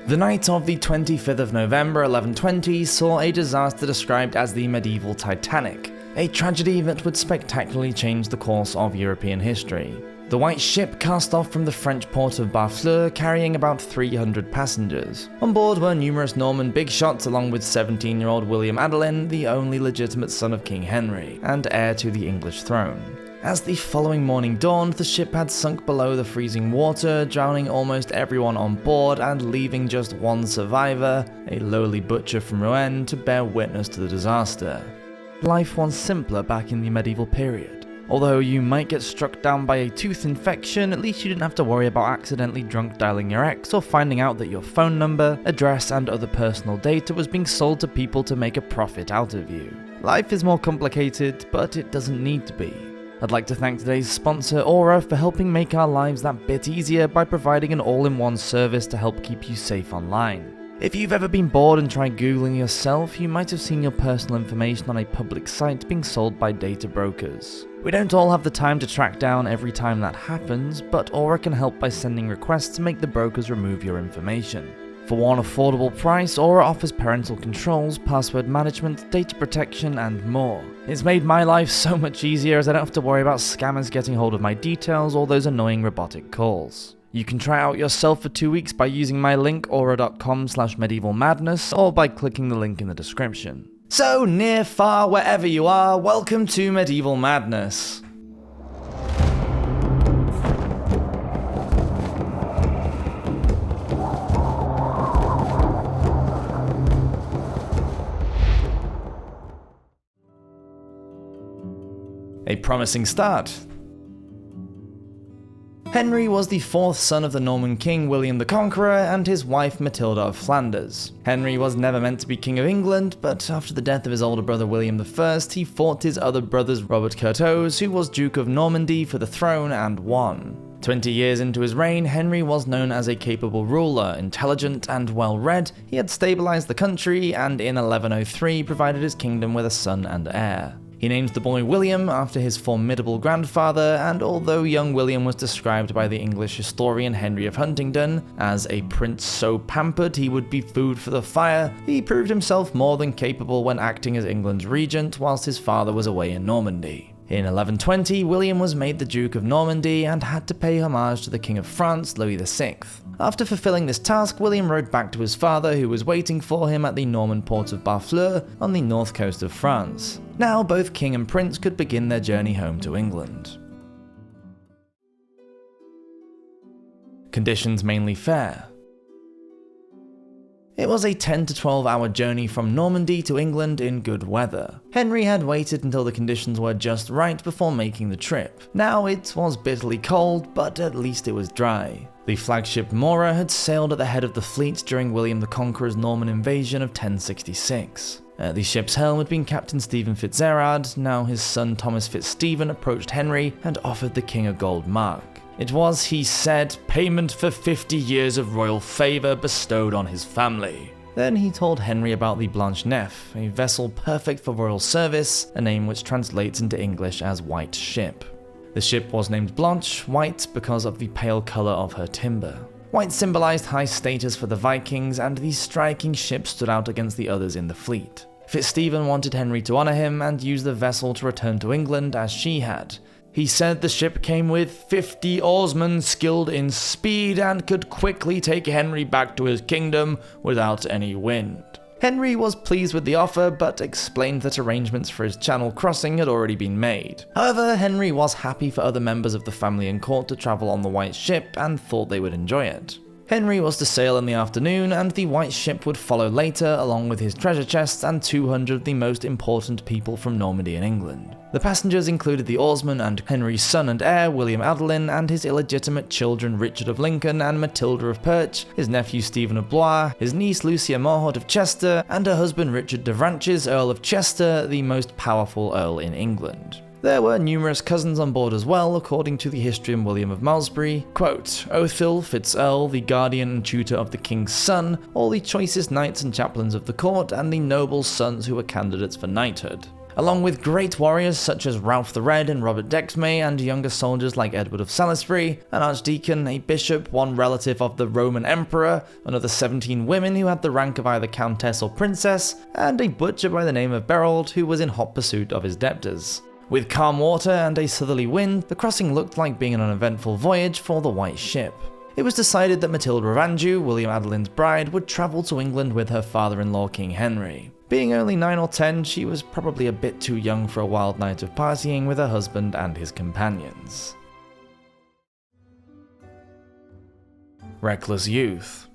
The night of the 25th of November 1120 saw a disaster described as the medieval Titanic, a tragedy that would spectacularly change the course of European history. The white ship cast off from the French port of Barfleur carrying about 300 passengers. On board were numerous Norman big shots along with 17-year-old William Adelin, the only legitimate son of King Henry, and heir to the English throne. As the following morning dawned, the ship had sunk below the freezing water, drowning almost everyone on board and leaving just one survivor, a lowly butcher from Rouen, to bear witness to the disaster. Life was simpler back in the medieval period. Although you might get struck down by a tooth infection, at least you didn't have to worry about accidentally drunk dialing your ex or finding out that your phone number, address, and other personal data was being sold to people to make a profit out of you. Life is more complicated, but it doesn't need to be. I'd like to thank today's sponsor, Aura, for helping make our lives that bit easier by providing an all-in-one service to help keep you safe online. If you've ever been bored and tried Googling yourself, you might have seen your personal information on a public site being sold by data brokers. We don't all have the time to track down every time that happens, but Aura can help by sending requests to make the brokers remove your information. For one affordable price, Aura offers parental controls, password management, data protection, and more. It's made my life so much easier as I don't have to worry about scammers getting hold of my details or those annoying robotic calls. You can try out yourself for 2 weeks by using my link aura.com/medievalmadness or by clicking the link in the description. So near, far, wherever you are, welcome to Medieval Madness. A promising start. Henry was the fourth son of the Norman king William the Conqueror and his wife Matilda of Flanders. Henry was never meant to be king of England, but after the death of his older brother William I, he fought his other brothers Robert Curthose, who was Duke of Normandy, for the throne and won. 20 years into his reign, Henry was known as a capable ruler, intelligent and well-read. He had stabilized the country and in 1103 provided his kingdom with a son and heir. He named the boy William after his formidable grandfather, and although young William was described by the English historian Henry of Huntingdon as a prince so pampered he would be food for the fire, he proved himself more than capable when acting as England's regent whilst his father was away in Normandy. In 1120, William was made the Duke of Normandy and had to pay homage to the King of France, Louis VI. After fulfilling this task, William rode back to his father, who was waiting for him at the Norman port of Barfleur on the north coast of France. Now both king and prince could begin their journey home to England. Conditions mainly fair. It was a 10 to 12 hour journey from Normandy to England in good weather. Henry had waited until the conditions were just right before making the trip. Now it was bitterly cold, but at least it was dry. The flagship Mora had sailed at the head of the fleet during William the Conqueror's Norman invasion of 1066. At the ship's helm had been Captain Stephen Fitzgerald. Now his son Thomas Fitzstephen approached Henry and offered the king a gold mark. It was, he said, payment for 50 years of royal favour bestowed on his family. Then he told Henry about the Blanche Neuf, a vessel perfect for royal service, a name which translates into English as White Ship. The ship was named Blanche, white, because of the pale colour of her timber. White symbolised high status for the Vikings, and the striking ship stood out against the others in the fleet. Fitzstephen wanted Henry to honour him and use the vessel to return to England as she had. He said the ship came with 50 oarsmen skilled in speed and could quickly take Henry back to his kingdom without any wind. Henry was pleased with the offer, but explained that arrangements for his channel crossing had already been made. However, Henry was happy for other members of the family and court to travel on the White Ship and thought they would enjoy it. Henry was to sail in the afternoon, and the White Ship would follow later, along with his treasure chests and 200 of the most important people from Normandy and England. The passengers included the oarsmen and Henry's son and heir, William Adelin, and his illegitimate children Richard of Lincoln and Matilda of Perche, his nephew Stephen of Blois, his niece Lucia Morholt of Chester, and her husband Richard de Vranches, Earl of Chester, the most powerful earl in England. There were numerous cousins on board as well, according to the historian William of Malmesbury. Quote, Othil, Fitz-Earl, the guardian and tutor of the king's son, all the choicest knights and chaplains of the court, and the noble sons who were candidates for knighthood. Along with great warriors such as Ralph the Red and Robert Dexme, and younger soldiers like Edward of Salisbury, an archdeacon, a bishop, one relative of the Roman emperor, another 17 women who had the rank of either countess or princess, and a butcher by the name of Berold who was in hot pursuit of his debtors. With calm water and a southerly wind, the crossing looked like being an uneventful voyage for the White Ship. It was decided that Matilda of Anjou, William Adelin's bride, would travel to England with her father-in-law King Henry. Being only 9 or 10, she was probably a bit too young for a wild night of partying with her husband and his companions. Reckless youth.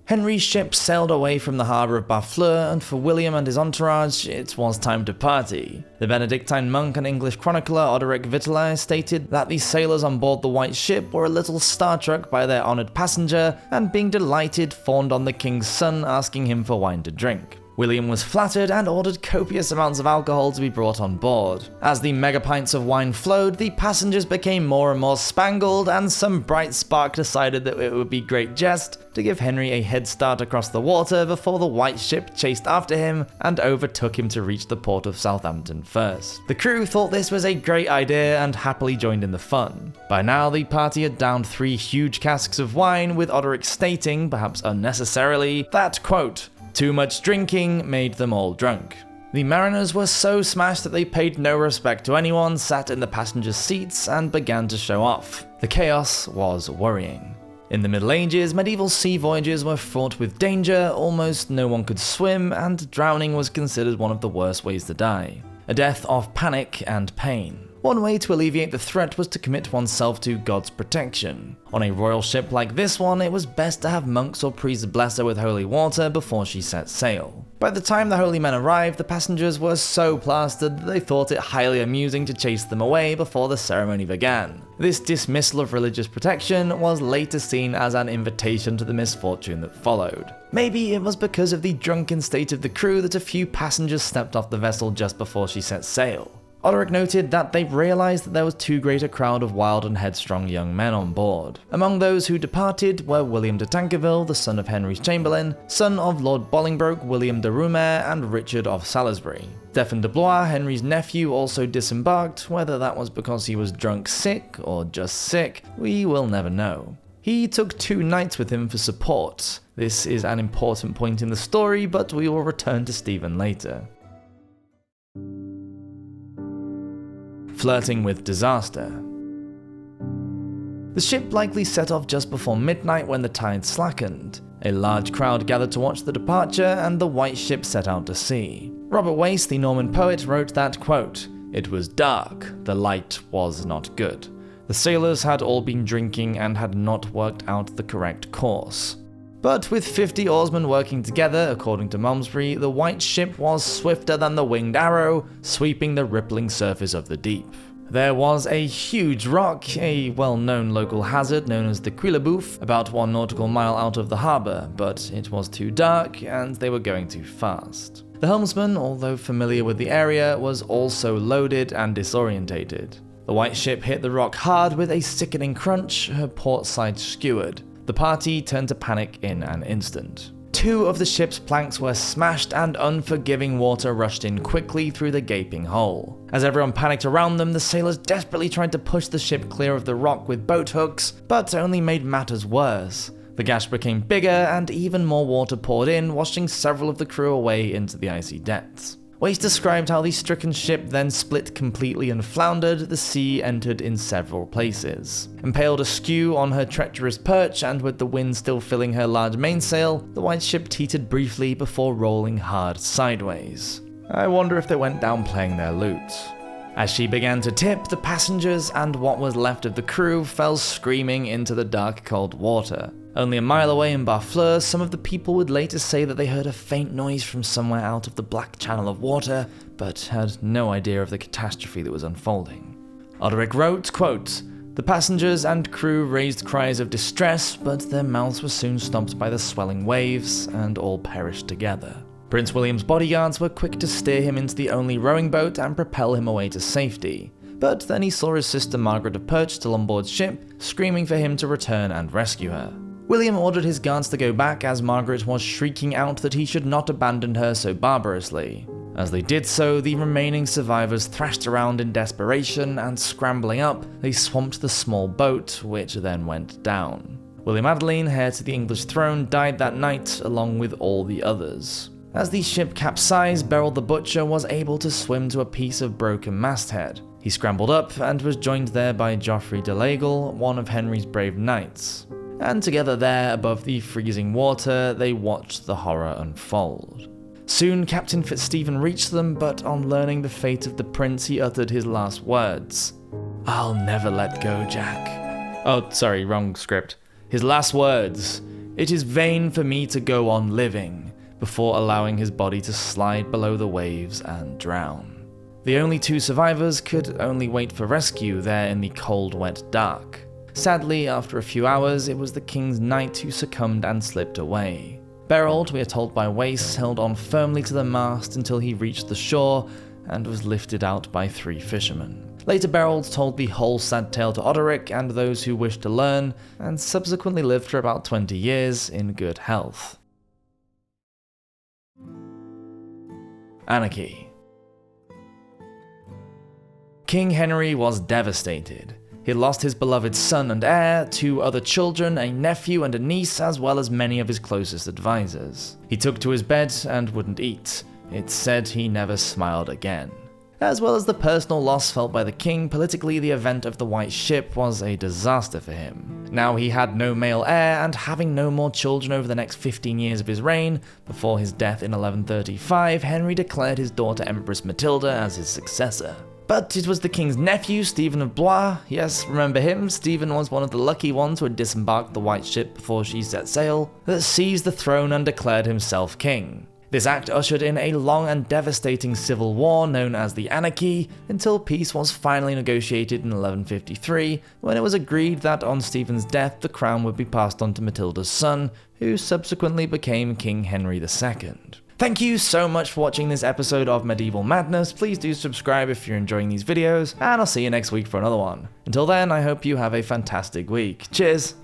Henry's ship sailed away from the harbour of Barfleur, and for William and his entourage, it was time to party. The Benedictine monk and English chronicler Odoric Vitalis stated that the sailors on board the White Ship were a little starstruck by their honoured passenger, and being delighted, fawned on the king's son, asking him for wine to drink. William was flattered and ordered copious amounts of alcohol to be brought on board. As the megapints of wine flowed, the passengers became more and more spangled, and some bright spark decided that it would be great jest to give Henry a head start across the water before the White Ship chased after him and overtook him to reach the port of Southampton first. The crew thought this was a great idea and happily joined in the fun. By now, the party had downed 3 huge casks of wine, with Odoric stating, perhaps unnecessarily, that, quote, "Too much drinking made them all drunk." The mariners were so smashed that they paid no respect to anyone, sat in the passengers' seats, and began to show off. The chaos was worrying. In the Middle Ages, medieval sea voyages were fraught with danger, almost no one could swim, and drowning was considered one of the worst ways to die. A death of panic and pain. One way to alleviate the threat was to commit oneself to God's protection. On a royal ship like this one, it was best to have monks or priests bless her with holy water before she set sail. By the time the holy men arrived, the passengers were so plastered that they thought it highly amusing to chase them away before the ceremony began. This dismissal of religious protection was later seen as an invitation to the misfortune that followed. Maybe it was because of the drunken state of the crew that a few passengers stepped off the vessel just before she set sail. Odoric noted that they realised that there was too great a crowd of wild and headstrong young men on board. Among those who departed were William de Tankerville, the son of Henry's chamberlain, son of Lord Bolingbroke, William de Roumer, and Richard of Salisbury. Stephen de Blois, Henry's nephew, also disembarked. Whether that was because he was drunk sick or just sick, we will never know. He took 2 knights with him for support. This is an important point in the story, but we will return to Stephen later. Flirting with disaster. The ship likely set off just before midnight when the tide slackened. A large crowd gathered to watch the departure, and the White Ship set out to sea. Robert Wace, the Norman poet, wrote that, quote, "It was dark, the light was not good. The sailors had all been drinking and had not worked out the correct course." But with 50 oarsmen working together, according to Malmesbury, the White Ship was swifter than the winged arrow, sweeping the rippling surface of the deep. There was a huge rock, a well-known local hazard known as the Quillebouf, about 1 nautical mile out of the harbour, but it was too dark and they were going too fast. The helmsman, although familiar with the area, was also loaded and disorientated. The White Ship hit the rock hard with a sickening crunch, her port side skewered. The party turned to panic in an instant. 2 of the ship's planks were smashed and unforgiving water rushed in quickly through the gaping hole. As everyone panicked around them, the sailors desperately tried to push the ship clear of the rock with boat hooks, but only made matters worse. The gash became bigger and even more water poured in, washing several of the crew away into the icy depths. Wace described how the stricken ship then split completely and floundered. The sea entered in several places. Impaled askew on her treacherous perch, and with the wind still filling her large mainsail, the White Ship teetered briefly before rolling hard sideways. I wonder if they went down playing their lute. As she began to tip, the passengers and what was left of the crew fell screaming into the dark, cold water. Only a mile away in Barfleur, some of the people would later say that they heard a faint noise from somewhere out of the black channel of water, but had no idea of the catastrophe that was unfolding. Odoric wrote, quote, "The passengers and crew raised cries of distress, but their mouths were soon stopped by the swelling waves, and all perished together. Prince William's bodyguards were quick to steer him into the only rowing boat and propel him away to safety. But then he saw his sister Margaret of Perch still on board ship, screaming for him to return and rescue her. William ordered his guards to go back as Margaret was shrieking out that he should not abandon her so barbarously. As they did so, the remaining survivors thrashed around in desperation, and scrambling up, they swamped the small boat, which then went down. William Adelin, heir to the English throne, died that night, along with all the others. As the ship capsized, Beryl the Butcher was able to swim to a piece of broken masthead. He scrambled up and was joined there by Geoffrey de Lagle, one of Henry's brave knights. And together there, above the freezing water, they watched the horror unfold. Soon, Captain Fitzstephen reached them, but on learning the fate of the prince, he uttered his last words. "I'll never let go, Jack." Oh, sorry, wrong script. His last words. "It is vain for me to go on living," before allowing his body to slide below the waves and drown. The only two survivors could only wait for rescue there in the cold, wet dark. Sadly, after a few hours, it was the king's knight who succumbed and slipped away. Berold, we are told by Wace, held on firmly to the mast until he reached the shore and was lifted out by 3 fishermen. Later, Berold told the whole sad tale to Odoric and those who wished to learn, and subsequently lived for about 20 years in good health. Anarchy. King Henry was devastated. He had lost his beloved son and heir, 2 other children, a nephew and a niece, as well as many of his closest advisors. He took to his bed and wouldn't eat. It's said he never smiled again. As well as the personal loss felt by the king, politically the event of the White Ship was a disaster for him. Now he had no male heir, and having no more children over the next 15 years of his reign, before his death in 1135, Henry declared his daughter Empress Matilda as his successor. But it was the king's nephew, Stephen of Blois. Yes, remember him? Stephen was one of the lucky ones who had disembarked the White Ship before she set sail, that seized the throne and declared himself king. This act ushered in a long and devastating civil war known as the Anarchy, until peace was finally negotiated in 1153, when it was agreed that on Stephen's death the crown would be passed on to Matilda's son, who subsequently became King Henry II. Thank you so much for watching this episode of Medieval Madness. Please do subscribe if you're enjoying these videos, and I'll see you next week for another one. Until then, I hope you have a fantastic week. Cheers!